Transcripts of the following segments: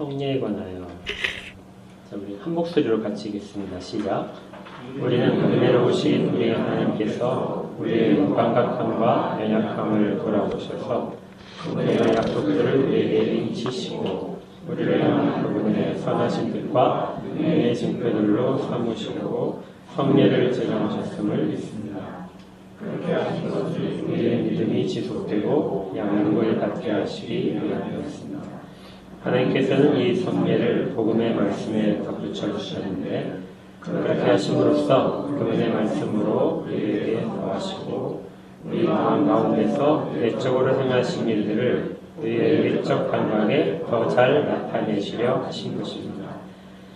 성례에 관하여. 자, 우리 한 목소리로 같이 읽겠습니다. 시작. 우리는 은혜로우신 우리 하나님께서 우리의 무감각함과 연약함을 돌아보셔서 그분의 약속들을 우리에게 인치시고 우리를 향한 그분의 선하신 뜻과 은혜의 증표들로 삼으시고 성례를 제정하셨음을 믿습니다. 그렇게 하신 것을 우리의 믿음이 지속되고 양육을 받게 하시기 위함이었습니다. 하나님께서는 이 성례를 복음의 말씀에 덧붙여 주셨는데 그렇게 하심으로써 그분의 말씀으로 우리에게 더하시고 우리 마음 가운데서 내적으로 행하신 일들을 우리의 외적 감각에 더 잘 나타내시려 하신 것입니다.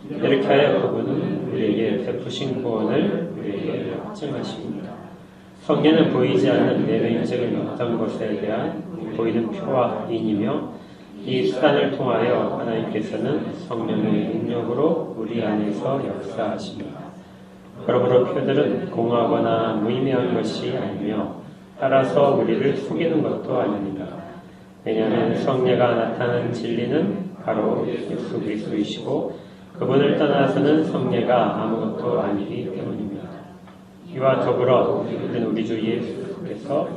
이렇게 하여 그분은 우리에게 베푸신 구원을 우리에게 확증하십니다. 성례는 보이지 않는 내면적인 어떤 것에 대한 보이는 표와 인이며 이 수단을 통하여 하나님께서는 성령의 능력으로 우리 안에서 역사하십니다. 그러므로 표들은 공하거나 무의미한 것이 아니며 따라서 우리를 속이는 것도 아닙니다. 왜냐하면 성례가 나타나는 진리는 바로 예수 그리스도이시고 그분을 떠나서는 성례가 아무것도 아니기 때문입니다. 이와 더불어 우리는 우리 주 예수께서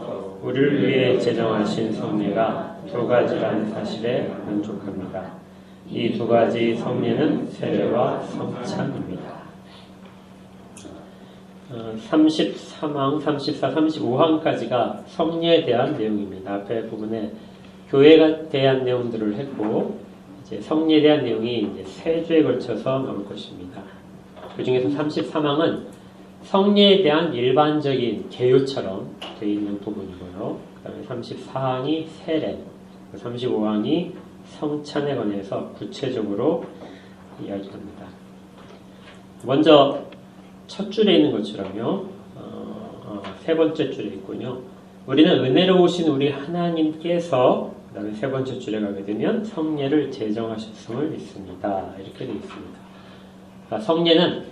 우리를 위해 제정하신 성례가 두 가지라는 사실에 만족합니다. 이 두 가지 성례는 세례와 성찬입니다. 33항, 34, 35항까지가 성례에 대한 내용입니다. 앞에 부분에 교회에 대한 내용들을 했고 이제 성례에 대한 내용이 이제 세 주에 걸쳐서 나올 것입니다. 그 중에서 33항은 성례에 대한 일반적인 개요처럼 되어 있는 부분이고요. 그 다음에 34항이 세례, 35항이 성찬에 관해서 구체적으로 이야기합니다. 먼저 첫 줄에 있는 것처럼요. 세 번째 줄에 있군요. 우리는 은혜로우신 우리 하나님께서 그 다음에 세 번째 줄에 가게 되면 성례를 제정하셨음을 믿습니다. 이렇게 되어 있습니다. 그러니까 성례는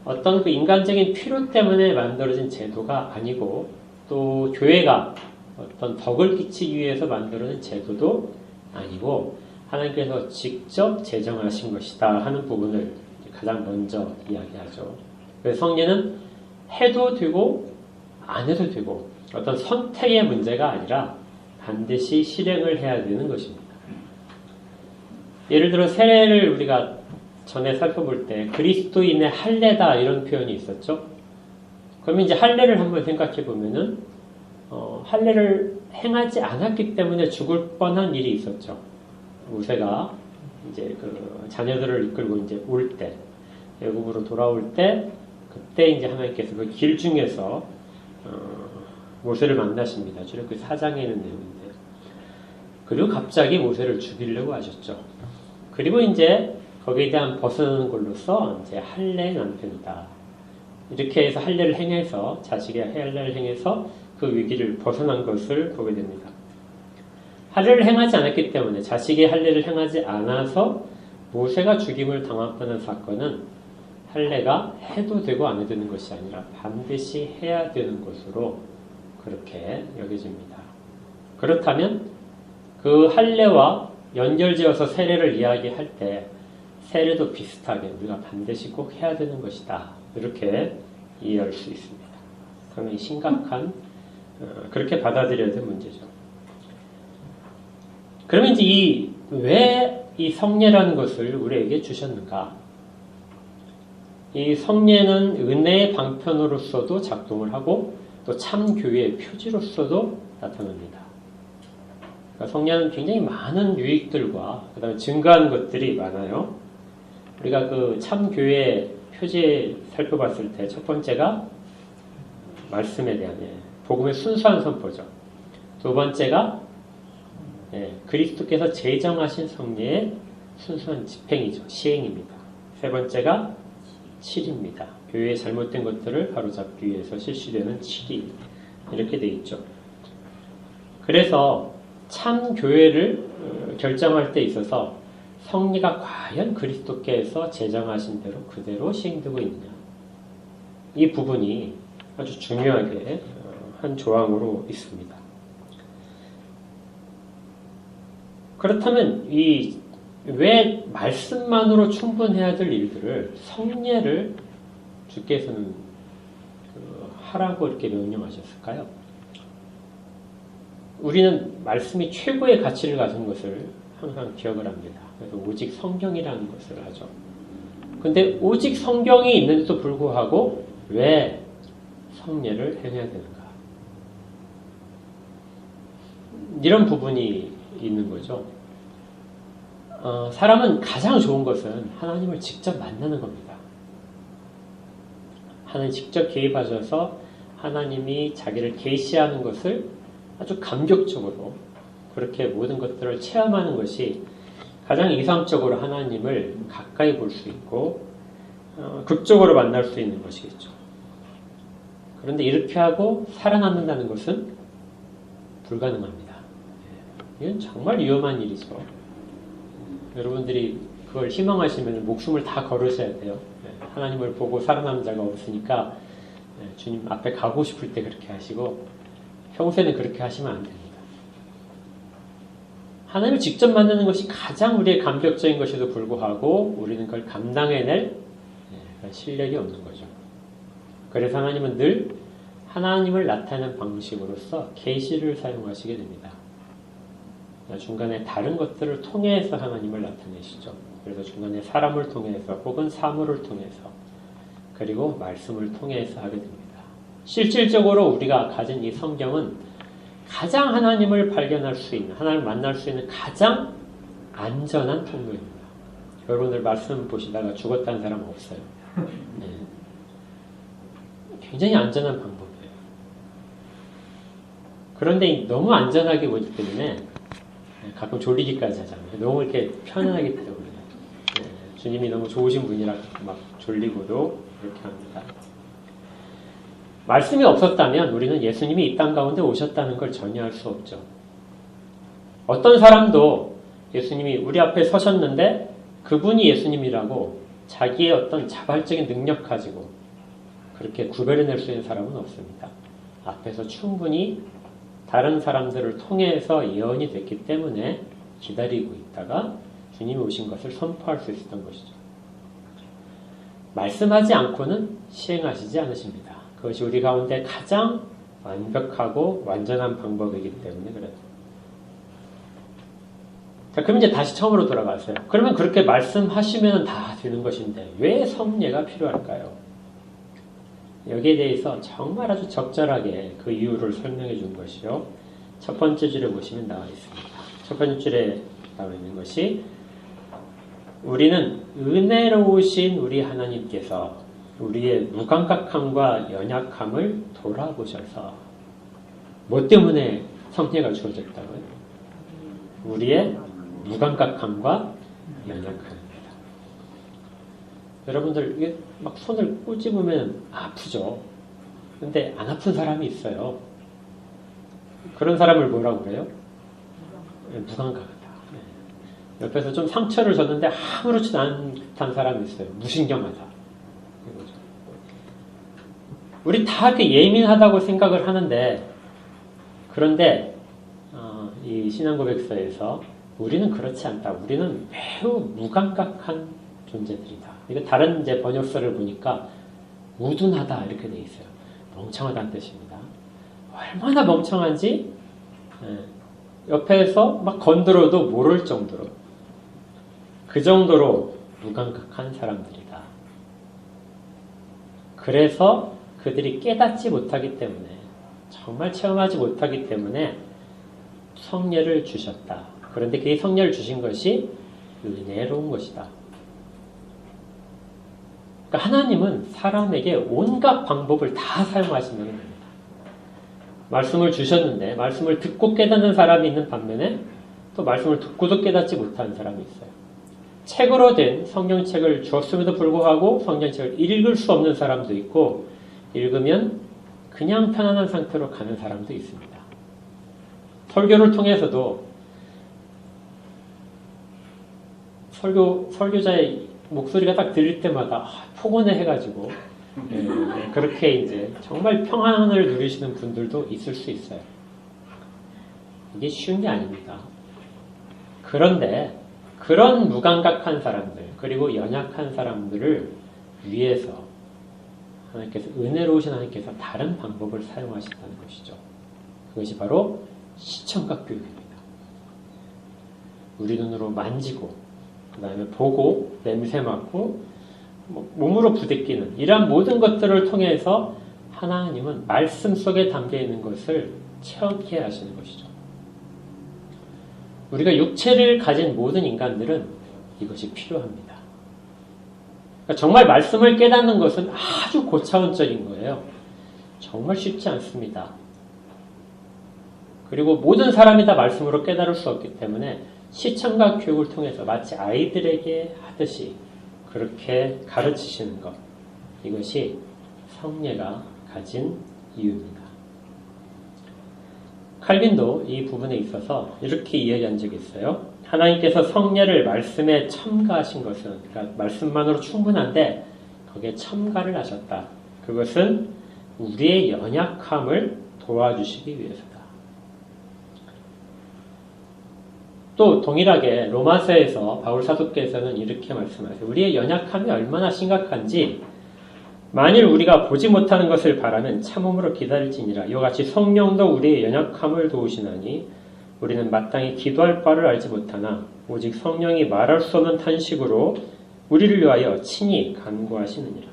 어떤 그 인간적인 필요 때문에 만들어진 제도가 아니고 또 교회가 어떤 덕을 끼치기 위해서 만들어진 제도도 아니고 하나님께서 직접 제정하신 것이다 하는 부분을 가장 먼저 이야기하죠. 그래서 성례는 해도 되고 안 해도 되고 어떤 선택의 문제가 아니라 반드시 실행을 해야 되는 것입니다. 예를 들어 세례를 우리가 전에 살펴볼 때 그리스도인의 할례다 이런 표현이 있었죠. 그러면 이제 할례를 한번 생각해 보면은 할례를 행하지 않았기 때문에 죽을 뻔한 일이 있었죠. 모세가 이제 그 자녀들을 이끌고 이제 올 때 애굽으로 돌아올 때 그때 이제 하나님께서 그 길 중에서 모세를 만나십니다. 출애굽기 4장에 있는 내용인데요. 그리고 갑자기 모세를 죽이려고 하셨죠. 그리고 이제 거기에 대한 벗어나는 걸로써 이제 할례의 남편이다. 이렇게 해서 할례를 행해서 자식의 할례를 행해서 그 위기를 벗어난 것을 보게 됩니다. 할례를 행하지 않았기 때문에 자식의 할례를 행하지 않아서 모세가 죽임을 당하는 사건은 할례가 해도 되고 안 해도 되는 것이 아니라 반드시 해야 되는 것으로 그렇게 여겨집니다. 그렇다면 그 할례와 연결지어서 세례를 이야기할 때 세례도 비슷하게 우리가 반드시 꼭 해야 되는 것이다. 이렇게 이해할 수 있습니다. 그러면 심각한 그렇게 받아들여야 될 문제죠. 그러면 이제 왜 이 성례라는 것을 우리에게 주셨는가? 이 성례는 은혜의 방편으로서도 작동을 하고 또 참 교회의 표지로서도 나타납니다. 그러니까 성례는 굉장히 많은 유익들과 그다음에 증거하는 것들이 많아요. 우리가 그 참 교회의 표지 살펴봤을 때 첫 번째가 말씀에 대한 복음의 순수한 선포죠. 두 번째가 그리스도께서 제정하신 성례의 순수한 집행이죠. 시행입니다. 세 번째가 칠입니다. 교회의 잘못된 것들을 바로잡기 위해서 실시되는 칠이 이렇게 돼 있죠. 그래서 참 교회를 결정할 때 있어서 성례가 과연 그리스도께서 제정하신 대로 그대로 시행되고 있느냐. 이 부분이 아주 중요하게 한 조항으로 있습니다. 그렇다면 이 왜 말씀만으로 충분해야 될 일들을 성례를 주께서는 하라고 이렇게 명령하셨을까요? 우리는 말씀이 최고의 가치를 가진 것을 항상 기억을 합니다. 그래서 오직 성경이라는 것을 하죠. 근데 오직 성경이 있는데도 불구하고 왜 성례를 행해야 되는가? 이런 부분이 있는 거죠. 사람은 가장 좋은 것은 하나님을 직접 만나는 겁니다. 하나님 직접 개입하셔서 하나님이 자기를 계시하는 것을 아주 감격적으로 그렇게 모든 것들을 체험하는 것이 가장 이상적으로 하나님을 가까이 볼 수 있고 극적으로 만날 수 있는 것이겠죠. 그런데 이렇게 하고 살아남는다는 것은 불가능합니다. 이건 정말 위험한 일이죠. 여러분들이 그걸 희망하시면 목숨을 다 걸으셔야 돼요. 하나님을 보고 살아남은 자가 없으니까 주님 앞에 가고 싶을 때 그렇게 하시고 평소에는 그렇게 하시면 안 됩니다. 하나님을 직접 만나는 것이 가장 우리의 감격적인 것에도 불구하고 우리는 그걸 감당해낼 실력이 없는 거죠. 그래서 하나님은 늘 하나님을 나타내는 방식으로서 계시를 사용하시게 됩니다. 중간에 다른 것들을 통해서 하나님을 나타내시죠. 그래서 중간에 사람을 통해서 혹은 사물을 통해서 그리고 말씀을 통해서 하게 됩니다. 실질적으로 우리가 가진 이 성경은 가장 하나님을 발견할 수 있는, 하나님을 만날 수 있는 가장 안전한 통로입니다. 여러분들 말씀 보시다가 죽었다는 사람 없어요. 네. 굉장히 안전한 방법이에요. 그런데 너무 안전하게 보기 때문에 가끔 졸리기까지 하잖아요. 너무 이렇게 편안하기 때문에 주님이 너무 좋으신 분이라 막 졸리고도 그렇게 합니다. 말씀이 없었다면 우리는 예수님이 이 땅 가운데 오셨다는 걸 전혀 알 수 없죠. 어떤 사람도 예수님이 우리 앞에 서셨는데 그분이 예수님이라고 자기의 어떤 자발적인 능력 가지고 그렇게 구별해낼 수 있는 사람은 없습니다. 앞에서 충분히 다른 사람들을 통해서 예언이 됐기 때문에 기다리고 있다가 주님이 오신 것을 선포할 수 있었던 것이죠. 말씀하지 않고는 시행하시지 않으십니다. 그것이 우리 가운데 가장 완벽하고 완전한 방법이기 때문에 그래요. 자, 그럼 이제 다시 처음으로 돌아가세요. 그러면 그렇게 말씀하시면 다 되는 것인데 왜 성례가 필요할까요? 여기에 대해서 정말 아주 적절하게 그 이유를 설명해 준 것이요. 첫 번째 줄에 보시면 나와 있습니다. 첫 번째 줄에 나와 있는 것이 우리는 은혜로우신 우리 하나님께서 우리의 무감각함과 연약함을 돌아보셔서 뭐 때문에 성례가 주어졌다고요? 우리의 무감각함과 연약함입니다. 여러분들 이게 막 손을 꼬집으면 아프죠. 근데 안 아픈 사람이 있어요. 그런 사람을 뭐라고 그래요? 무감각하다. 옆에서 좀 상처를 줬는데 아무렇지도 않은 듯한 사람이 있어요. 무신경하다. 우리 다 이렇게 예민하다고 생각을 하는데 그런데 이 신앙고백서에서 우리는 그렇지 않다. 우리는 매우 무감각한 존재들이다. 이거 다른 이제 번역서를 보니까 우둔하다 이렇게 돼 있어요. 멍청하다는 뜻입니다. 얼마나 멍청한지 옆에서 막 건드려도 모를 정도로 그 정도로 무감각한 사람들이다. 그래서 그들이 깨닫지 못하기 때문에 정말 체험하지 못하기 때문에 성례를 주셨다. 그런데 그 성례를 주신 것이 은혜로운 것이다. 그러니까 하나님은 사람에게 온갖 방법을 다 사용하신다는 겁니다. 말씀을 주셨는데 말씀을 듣고 깨닫는 사람이 있는 반면에 또 말씀을 듣고도 깨닫지 못하는 사람이 있어요. 책으로 된 성경책을 주었음에도 불구하고 성경책을 읽을 수 없는 사람도 있고 읽으면 그냥 편안한 상태로 가는 사람도 있습니다. 설교를 통해서도 설교자의 목소리가 딱 들릴 때마다 포근해 해가지고 그렇게 이제 정말 평안을 누리시는 분들도 있을 수 있어요. 이게 쉬운 게 아닙니다. 그런데 그런 무감각한 사람들, 그리고 연약한 사람들을 위해서 하나님께서, 은혜로우신 하나님께서 다른 방법을 사용하신다는 것이죠. 그것이 바로 시청각 교육입니다. 우리 눈으로 만지고, 그 다음에 보고, 냄새 맡고, 몸으로 부대끼는 이러한 모든 것들을 통해서 하나님은 말씀 속에 담겨 있는 것을 체험케 하시는 것이죠. 우리가 육체를 가진 모든 인간들은 이것이 필요합니다. 그러니까 정말 말씀을 깨닫는 것은 아주 고차원적인 거예요. 정말 쉽지 않습니다. 그리고 모든 사람이 다 말씀으로 깨달을 수 없기 때문에 시청각 교육을 통해서 마치 아이들에게 하듯이 그렇게 가르치시는 것, 이것이 성례가 가진 이유입니다. 칼빈도 이 부분에 있어서 이렇게 이야기한 적이 있어요. 하나님께서 성례를 말씀에 첨가하신 것은, 그러니까 말씀만으로 충분한데 거기에 첨가를 하셨다. 그것은 우리의 연약함을 도와주시기 위해서다. 또 동일하게 로마서에서 바울 사도께서는 이렇게 말씀하세요. 우리의 연약함이 얼마나 심각한지, 만일 우리가 보지 못하는 것을 바라면 참음으로 기다릴지니라. 이와 같이 성령도 우리의 연약함을 도우시나니 우리는 마땅히 기도할 바를 알지 못하나 오직 성령이 말할 수 없는 탄식으로 우리를 위하여 친히 간구하시느니라.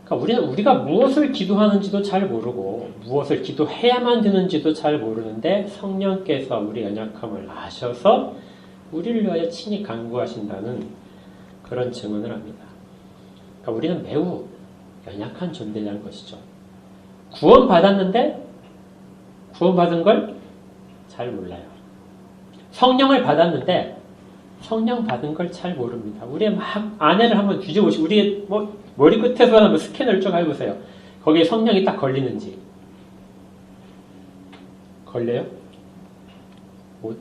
그러니까 우리가 무엇을 기도하는지도 잘 모르고 무엇을 기도해야만 되는지도 잘 모르는데 성령께서 우리 연약함을 아셔서 우리를 위하여 친히 간구하신다는 그런 증언을 합니다. 그러니까 우리는 매우 연약한 존재라는 것이죠. 구원받았는데 구원받은 걸 잘 몰라요. 성령을 받았는데 성령 받은 걸 잘 모릅니다. 우리의 막 안에를 한번 뒤져보시고 우리의 머리 끝에서 한번 스캔을 쭉 해보세요. 거기에 성령이 딱 걸리는지. 걸려요?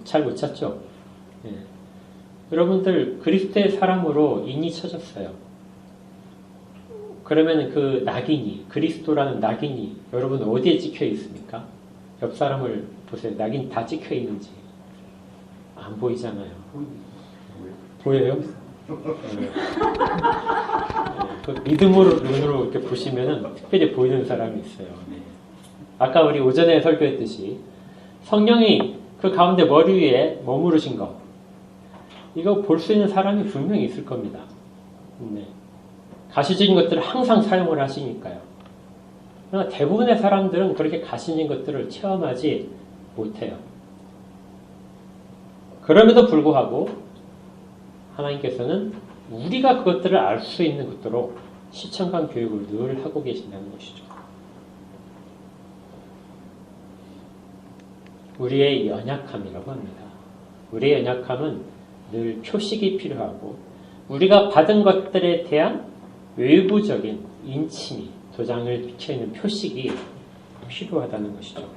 잘 못 찾죠? 예. 여러분들 그리스도의 사람으로 인이 쳐졌어요. 그러면 그 낙인이, 그리스도라는 낙인이 여러분 어디에 찍혀 있습니까? 옆 사람을 보세요. 낙인 다 찍혀 있는지. 안 보이잖아요. 보여요? 네. 그 믿음으로 눈으로 이렇게 보시면은 특별히 보이는 사람이 있어요. 네. 아까 우리 오전에 설교했듯이 성령이 그 가운데 머리 위에 머무르신 거, 이거 볼 수 있는 사람이 분명히 있을 겁니다. 네. 가시적인 것들을 항상 사용을 하시니까요. 그러나 대부분의 사람들은 그렇게 가시적인 것들을 체험하지 못해요. 그럼에도 불구하고 하나님께서는 우리가 그것들을 알 수 있는 것으로 시청각 교육을 늘 하고 계신다는 것이죠. 우리의 연약함이라고 합니다. 우리의 연약함은 늘 표식이 필요하고 우리가 받은 것들에 대한 외부적인 인침이, 도장을 비춰있는 표식이 필요하다는 것이죠.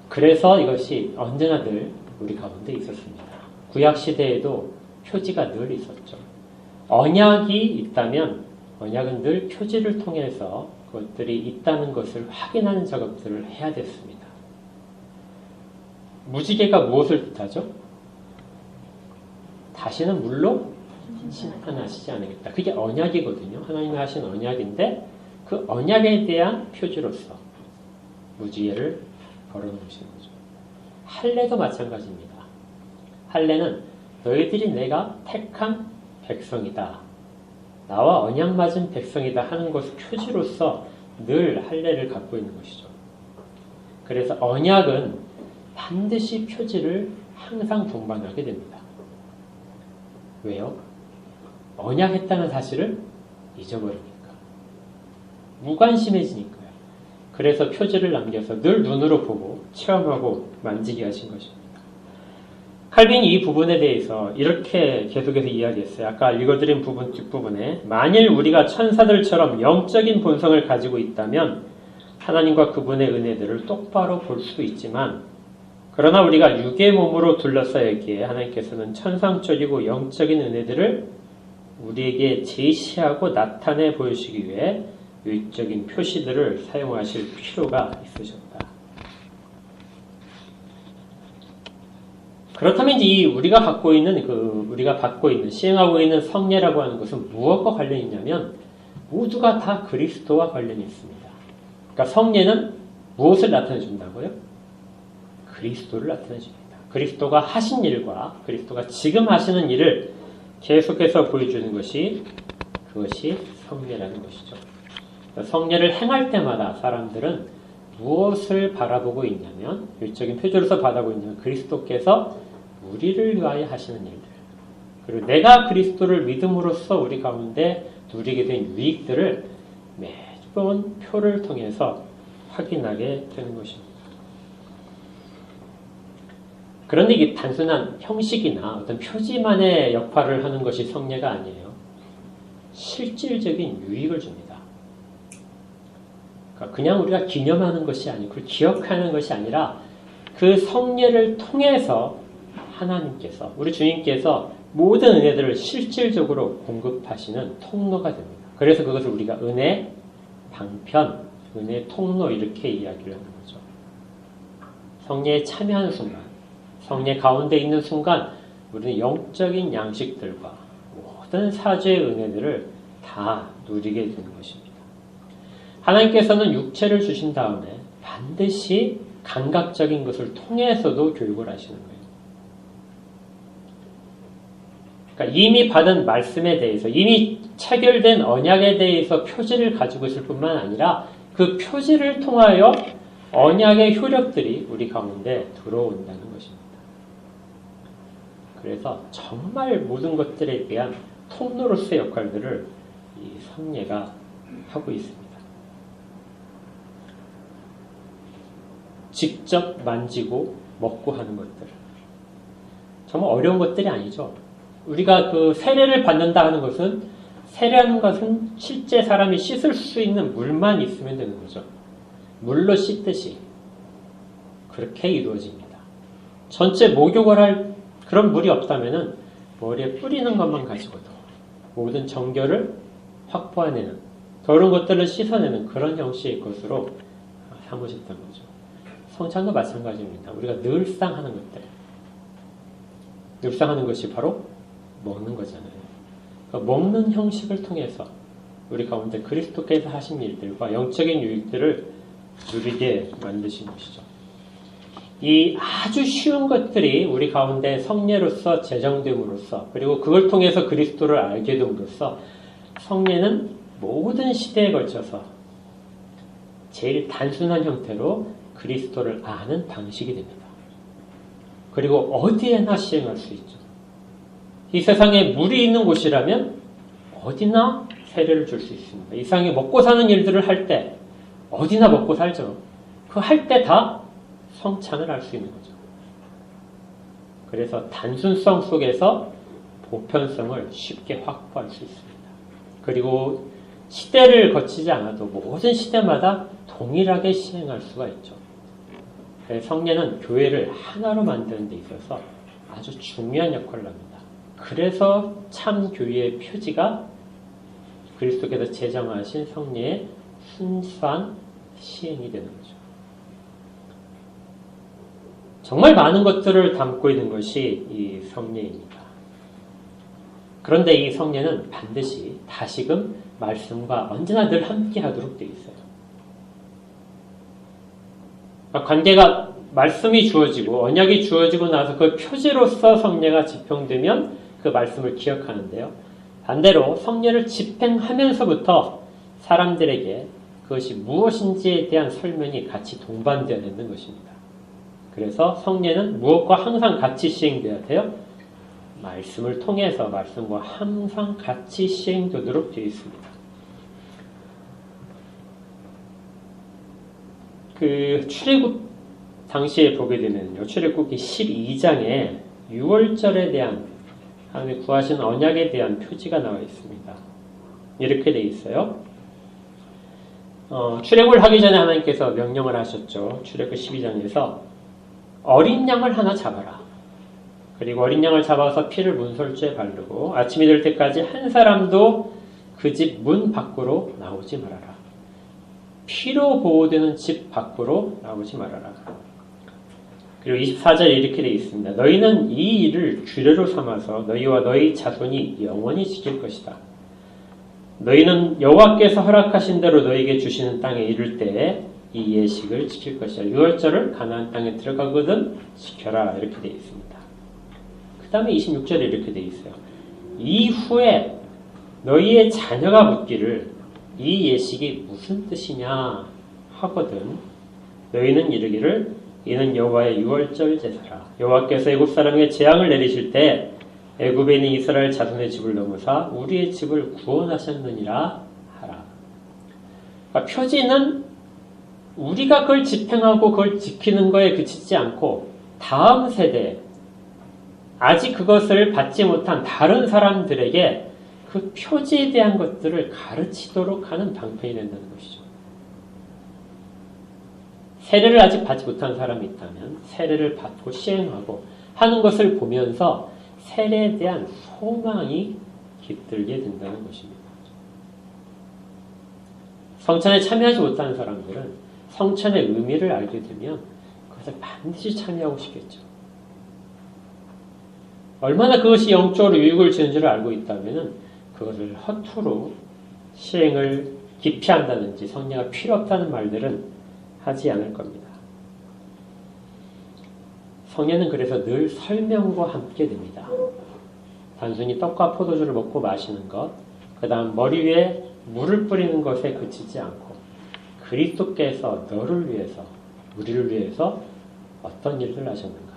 그래서 이것이 언제나 늘 우리 가운데 있었습니다. 구약시대에도 표지가 늘 있었죠. 언약이 있다면 언약은 늘 표지를 통해서 그것들이 있다는 것을 확인하는 작업들을 해야 됐습니다. 무지개가 무엇을 뜻하죠? 다시는 물로 심판하시지 않으겠다. 그게 언약이거든요. 하나님이 하신 언약인데 그 언약에 대한 표지로서 무지개를 걸어놓으시는 거죠. 할례도 마찬가지입니다. 할례는 너희들이 내가 택한 백성이다. 나와 언약 맞은 백성이다 하는 것을 표지로서 늘 할례를 갖고 있는 것이죠. 그래서 언약은 반드시 표지를 항상 동반하게 됩니다. 왜요? 언약했다는 사실을 잊어버리니까. 무관심해지니까요. 그래서 표지를 남겨서 늘 눈으로 보고 체험하고 만지게 하신 것입니다. 칼빈이 이 부분에 대해서 이렇게 계속해서 이야기했어요. 아까 읽어드린 부분 뒷부분에 만일 우리가 천사들처럼 영적인 본성을 가지고 있다면 하나님과 그분의 은혜들을 똑바로 볼 수도 있지만 그러나 우리가 육의 몸으로 둘러싸여 있기에 하나님께서는 천상적이고 영적인 은혜들을 우리에게 제시하고 나타내 보이시기 위해 외적인 표시들을 사용하실 필요가 있으셨다. 그렇다면 이 우리가 받고 있는 시행하고 있는 성례라고 하는 것은 무엇과 관련이 있냐면 모두가 다 그리스도와 관련이 있습니다. 그러니까 성례는 무엇을 나타내 준다고요? 그리스도를 나타내 줍니다. 그리스도가 하신 일과 그리스도가 지금 하시는 일을 계속해서 보여주는 것이 그것이 성례라는 것이죠. 성례를 행할 때마다 사람들은 무엇을 바라보고 있냐면 일적인 표준으로서 바라보고 있냐면 그리스도께서 우리를 위하여 하시는 일들 그리고 내가 그리스도를 믿음으로써 우리 가운데 누리게 된 유익들을 매번 표를 통해서 확인하게 되는 것입니다. 그런데 이게 단순한 형식이나 어떤 표지만의 역할을 하는 것이 성례가 아니에요. 실질적인 유익을 줍니다. 그러니까 그냥 우리가 기념하는 것이 아니고 기억하는 것이 아니라 그 성례를 통해서 하나님께서 우리 주님께서 모든 은혜들을 실질적으로 공급하시는 통로가 됩니다. 그래서 그것을 우리가 은혜 방편, 은혜 통로 이렇게 이야기를 하는 거죠. 성례에 참여하는 순간, 성례 가운데 있는 순간 우리는 영적인 양식들과 모든 사죄의 은혜들을 다 누리게 되는 것입니다. 하나님께서는 육체를 주신 다음에 반드시 감각적인 것을 통해서도 교육을 하시는 거예요. 그러니까 이미 받은 말씀에 대해서, 이미 체결된 언약에 대해서 표지를 가지고 있을 뿐만 아니라 그 표지를 통하여 언약의 효력들이 우리 가운데 들어온다는 것입니다. 그래서 정말 모든 것들에 대한 통로로서의 역할들을 이 성례가 하고 있습니다. 직접 만지고 먹고 하는 것들. 정말 어려운 것들이 아니죠. 우리가 그 세례를 받는다 하는 것은 세례하는 것은 실제 사람이 씻을 수 있는 물만 있으면 되는 거죠. 물로 씻듯이 그렇게 이루어집니다. 전체 목욕을 할 그런 물이 없다면은 머리에 뿌리는 것만 가지고도 모든 정결을 확보해내는 더러운 것들을 씻어내는 그런 형식의 것으로 삼으셨던 거죠. 성찬도 마찬가지입니다. 우리가 늘상 하는 것들, 늘상 하는 것이 바로 먹는 거잖아요. 그러니까 먹는 형식을 통해서 우리 가운데 그리스도께서 하신 일들과 영적인 유익들을 누리게 만드신 것이죠. 이 아주 쉬운 것들이 우리 가운데 성례로서 제정됨으로써 그리고 그걸 통해서 그리스도를 알게 됨으로써 성례는 모든 시대에 걸쳐서 제일 단순한 형태로 그리스도를 아는 방식이 됩니다. 그리고 어디에나 시행할 수 있죠. 이 세상에 물이 있는 곳이라면 어디나 세례를 줄 수 있습니다. 이 세상에 먹고 사는 일들을 할 때 어디나 먹고 살죠. 그 할 때 다 성찬을 할 수 있는 거죠. 그래서 단순성 속에서 보편성을 쉽게 확보할 수 있습니다. 그리고 시대를 거치지 않아도 모든 시대마다 동일하게 시행할 수가 있죠. 성례는 교회를 하나로 만드는 데 있어서 아주 중요한 역할을 합니다. 그래서 참 교회의 표지가 그리스도께서 제정하신 성례의 순수한 시행이 되는 거죠. 정말 많은 것들을 담고 있는 것이 이 성례입니다. 그런데 이 성례는 반드시 다시금 말씀과 언제나 늘 함께 하도록 되어 있어요. 관계가 말씀이 주어지고 언약이 주어지고 나서 그 표지로서 성례가 집행되면 그 말씀을 기억하는데요. 반대로 성례를 집행하면서부터 사람들에게 그것이 무엇인지에 대한 설명이 같이 동반되어야 되는 것입니다. 그래서 성례는 무엇과 항상 같이 시행되어야 돼요? 말씀을 통해서 말씀과 항상 같이 시행되도록 되어 있습니다. 그 출애굽 당시에 보게 되면요. 출애굽기 12장에 6월절에 대한 하나님의 구하신 언약에 대한 표지가 나와 있습니다. 이렇게 되어 있어요. 출애굽을 하기 전에 하나님께서 명령을 하셨죠. 출애굽 12장에서 어린 양을 하나 잡아라. 그리고 어린 양을 잡아서 피를 문설주에 바르고 아침이 될 때까지 한 사람도 그 집 문 밖으로 나오지 말아라. 피로 보호되는 집 밖으로 나오지 말아라. 그리고 24절에 이렇게 되어 있습니다. 너희는 이 일을 규례로 삼아서 너희와 너희 자손이 영원히 지킬 것이다. 너희는 여호와께서 허락하신 대로 너희에게 주시는 땅에 이를 때에 이 예식을 지킬 것이다. 유월절을 가나안 땅에 들어가거든 지켜라. 이렇게 되어 있습니다. 그 다음에 26절에 이렇게 되어 있어요. 이후에 너희의 자녀가 묻기를 이 예식이 무슨 뜻이냐 하거든 너희는 이르기를 이는 여호와의 유월절 제사라. 여호와께서 애굽 사람에게 재앙을 내리실 때 애굽에 있는 이스라엘 자손의 집을 넘어사 우리의 집을 구원하셨느니라 하라. 그러니까 표지는 우리가 그걸 집행하고 그걸 지키는 거에 그치지 않고 다음 세대 아직 그것을 받지 못한 다른 사람들에게 그 표지에 대한 것들을 가르치도록 하는 방편이 된다는 것이죠. 세례를 아직 받지 못한 사람이 있다면 세례를 받고 시행하고 하는 것을 보면서 세례에 대한 소망이 깃들게 된다는 것입니다. 성찬에 참여하지 못하는 사람들은 성찬의 의미를 알게 되면 그것을 반드시 참여하고 싶겠죠. 얼마나 그것이 영적으로 유익을 주는 줄 알고 있다면 그것을 허투루 시행을 기피한다든지 성례가 필요 없다는 말들은 하지 않을 겁니다. 성례는 그래서 늘 설명과 함께 됩니다. 단순히 떡과 포도주를 먹고 마시는 것, 그 다음 머리 위에 물을 뿌리는 것에 그치지 않고 그리스도께서 너를 위해서, 우리를 위해서 어떤 일들을 하셨는가,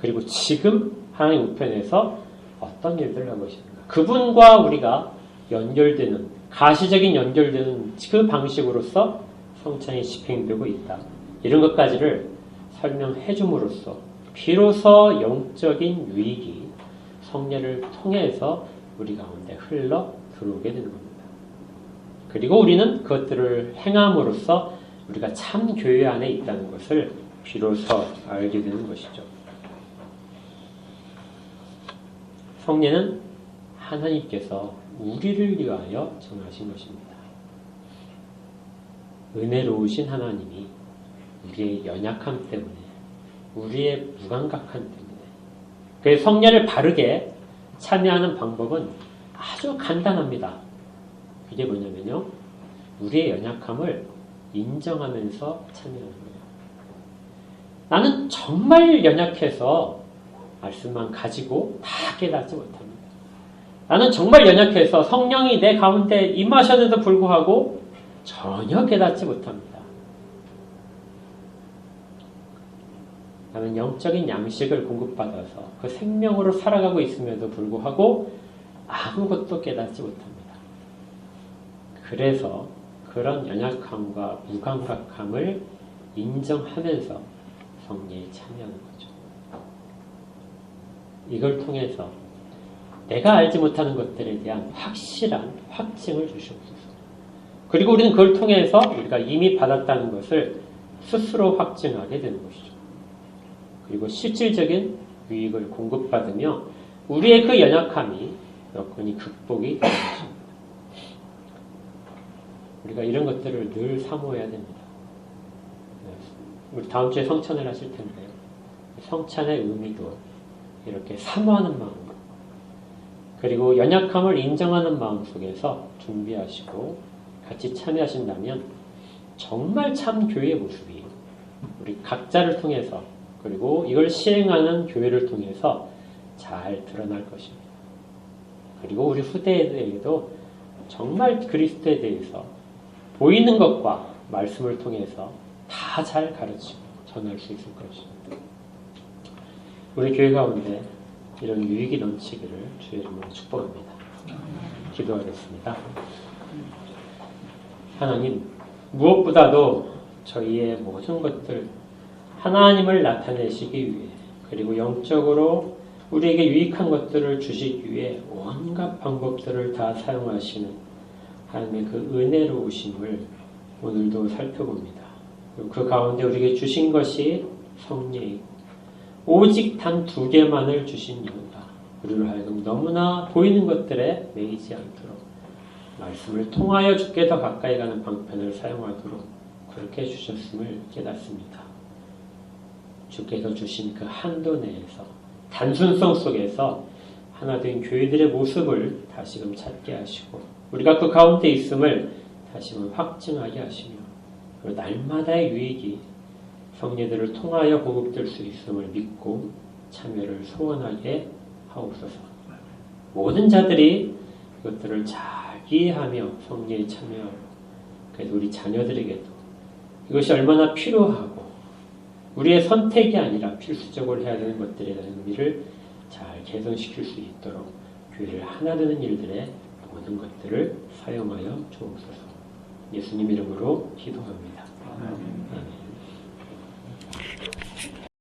그리고 지금 하나님 우편에서 어떤 일들을 하고 계시는가, 그분과 우리가 연결되는, 가시적인 연결되는 그 방식으로서 성찬이 집행되고 있다. 이런 것까지를 설명해 줌으로써 비로소 영적인 유익이 성례를 통해서 우리 가운데 흘러 들어오게 되는 겁니다. 그리고 우리는 그것들을 행함으로써 우리가 참 교회 안에 있다는 것을 비로소 알게 되는 것이죠. 성례는 하나님께서 우리를 위하여 정하신 것입니다. 은혜로우신 하나님이 우리의 연약함 때문에, 우리의 무감각함 때문에, 그래서 성례를 바르게 참여하는 방법은 아주 간단합니다. 그게 뭐냐면요, 우리의 연약함을 인정하면서 참여하는 거예요. 나는 정말 연약해서 말씀만 가지고 다 깨닫지 못합니다. 나는 정말 연약해서 성령이 내 가운데 임하셨는데도 불구하고 전혀 깨닫지 못합니다. 나는 영적인 양식을 공급받아서 그 생명으로 살아가고 있음에도 불구하고 아무것도 깨닫지 못합니다. 그래서 그런 연약함과 무감각함을 인정하면서 성례에 참여하는 거죠. 이걸 통해서 내가 알지 못하는 것들에 대한 확실한 확증을 주시옵소서. 그리고 우리는 그걸 통해서 우리가 이미 받았다는 것을 스스로 확증하게 되는 것이죠. 그리고 실질적인 유익을 공급받으며 우리의 그 연약함이 여건이 극복이 되는 것입니다. 우리가 이런 것들을 늘 사모해야 됩니다. 우리 다음 주에 성찬을 하실 텐데요. 성찬의 의미도 이렇게 사모하는 마음으로, 그리고 연약함을 인정하는 마음 속에서 준비하시고 같이 참여하신다면 정말 참 교회의 모습이 우리 각자를 통해서, 그리고 이걸 시행하는 교회를 통해서 잘 드러날 것입니다. 그리고 우리 후대에게도 정말 그리스도에 대해서 보이는 것과 말씀을 통해서 다 잘 가르치고 전할 수 있을 것입니다. 우리 교회 가운데 이런 유익이 넘치기를 주의 이름으로 축복합니다. 기도하겠습니다. 하나님, 무엇보다도 저희의 모든 것들 하나님을 나타내시기 위해, 그리고 영적으로 우리에게 유익한 것들을 주시기 위해 온갖 방법들을 다 사용하시는 하나님의 그 은혜로우심을 오늘도 살펴봅니다. 그리고 그 가운데 우리에게 주신 것이 성례이고 오직 단 2개만을 주신 이유다. 우리를 하여금 너무나 보이는 것들에 매이지 않도록 말씀을 통하여 주께 더 가까이 가는 방편을 사용하도록 그렇게 해주셨음을 깨닫습니다. 주께서 주신 그 한도 내에서 단순성 속에서 하나된 교회들의 모습을 다시금 찾게 하시고 우리가 그 가운데 있음을 다시금 확증하게 하시며 그리고 날마다의 유익이 성례들을 통하여 공급될 수 있음을 믿고 참여를 소원하게 하옵소서. 모든 자들이 이것들을 잘 이해하며 성례에 참여하고 그래서 우리 자녀들에게도 이것이 얼마나 필요하고 우리의 선택이 아니라 필수적으로 해야 되는 것들에 대한 의미를 잘 개선시킬 수 있도록 교회를 하나 되는 일들에 모든 것들을 사용하여 주옵소서. 예수님 이름으로 기도합니다. 아멘.